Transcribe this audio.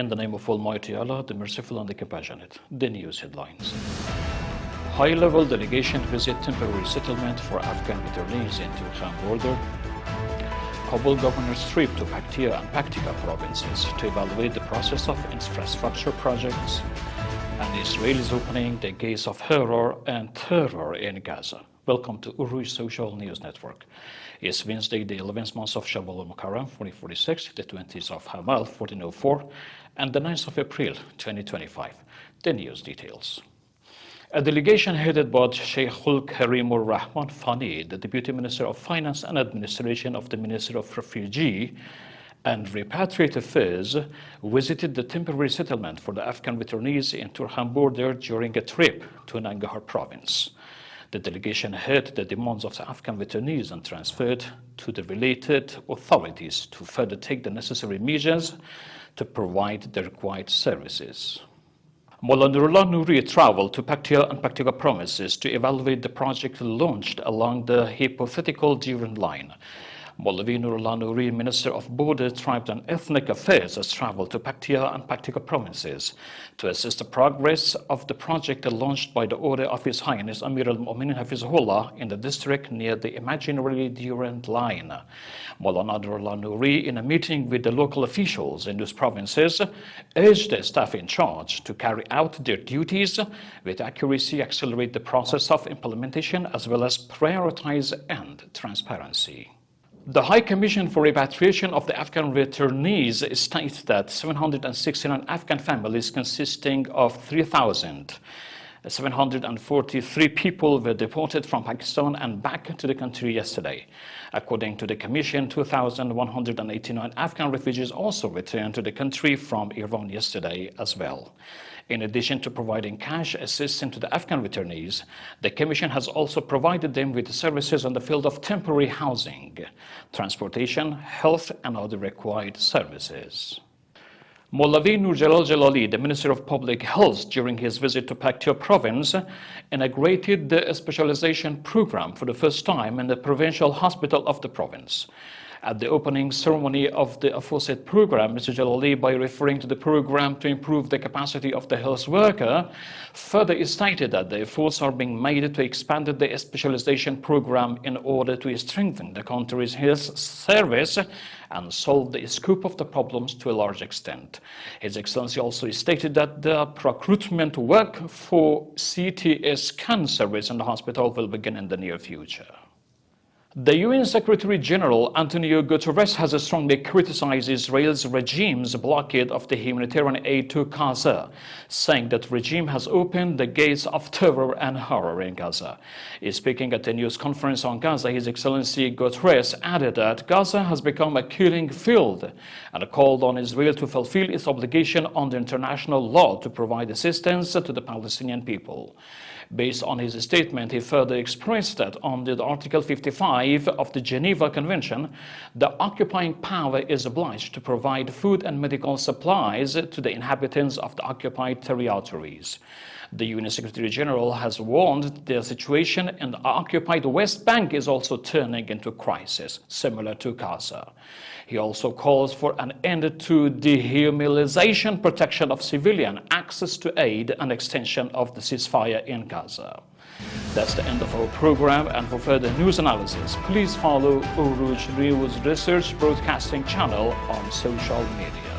In the name of Almighty Allah, the Merciful and the Compassionate. The news headlines. High-level delegation visit temporary settlement for Afghan returnees in Turkhan border. Kabul governor's trip to Paktia and Paktika provinces to evaluate the process of infrastructure projects. And Israel is opening the gates of horror and terror in Gaza. Welcome to Uruj Social News Network. It's Wednesday, the 11th month of Shawwal al-Mukarram, 1446, the 20th of Hamal, 1404, and the 9th of April, 2025. The news details. A delegation headed by Sheikhul Karimur Rahman Fani, the Deputy Minister of Finance and Administration of the Ministry of Refugee and Repatriate Affairs, visited the temporary settlement for the Afghan returnees in Turkhan border during a trip to Nangarhar province. The delegation heard the demands of the Afghan returnees and transferred to the related authorities to further take the necessary measures to provide the required services. Mullah Nurullah Nouri traveled to Paktia and Paktika provinces to evaluate the project launched along the hypothetical Jiran line. Maulvi Nurullah Nouri, Minister of Border, Tribes and Ethnic Affairs, has traveled to Paktia and Paktika provinces to assist the progress of the project launched by the order of His Highness Amir al-Mu'minin Hafizahullah in the district near the imaginary Durand line. Maulana Nurullah Nouri, in a meeting with the local officials in those provinces, urged the staff in charge to carry out their duties with accuracy, accelerate the process of implementation, as well as prioritize and transparency. The High Commission for Repatriation of the Afghan returnees states that 769 Afghan families consisting of 3,743 people were deported from Pakistan and back to the country yesterday. According to the Commission, 2,189 Afghan refugees also returned to the country from Iran yesterday as well. In addition to providing cash assistance to the Afghan returnees, the Commission has also provided them with services in the field of temporary housing, transportation, health, and other required services. Maulvi Nur Jalal Jalali, the Minister of Public Health, during his visit to Paktia province, inaugurated the specialization program for the first time in the provincial hospital of the province. At the opening ceremony of the aforesaid program, Mr. Jalali, by referring to the program to improve the capacity of the health worker, further stated that the efforts are being made to expand the specialization program in order to strengthen the country's health service and solve the scope of the problems to a large extent. His Excellency also stated that the recruitment work for CT scan service in the hospital will begin in the near future. The UN Secretary General Antonio Guterres has strongly criticized Israel's regime's blockade of the humanitarian aid to Gaza, saying that the regime has opened the gates of terror and horror in Gaza. Speaking at a news conference on Gaza, His Excellency Guterres added that Gaza has become a killing field and called on Israel to fulfill its obligation under international law to provide assistance to the Palestinian people. Based on his statement, he further expressed that under the Article 55 of the Geneva Convention, the occupying power is obliged to provide food and medical supplies to the inhabitants of the occupied territories. The UN Secretary General has warned the situation in the occupied West Bank is also turning into a crisis, similar to Gaza. He also calls for an end to dehumanization, protection of civilian access to aid, and extension of the ceasefire in Gaza. That's the end of our program, and for further news analysis, please follow Uruj News Research Broadcasting channel on social media.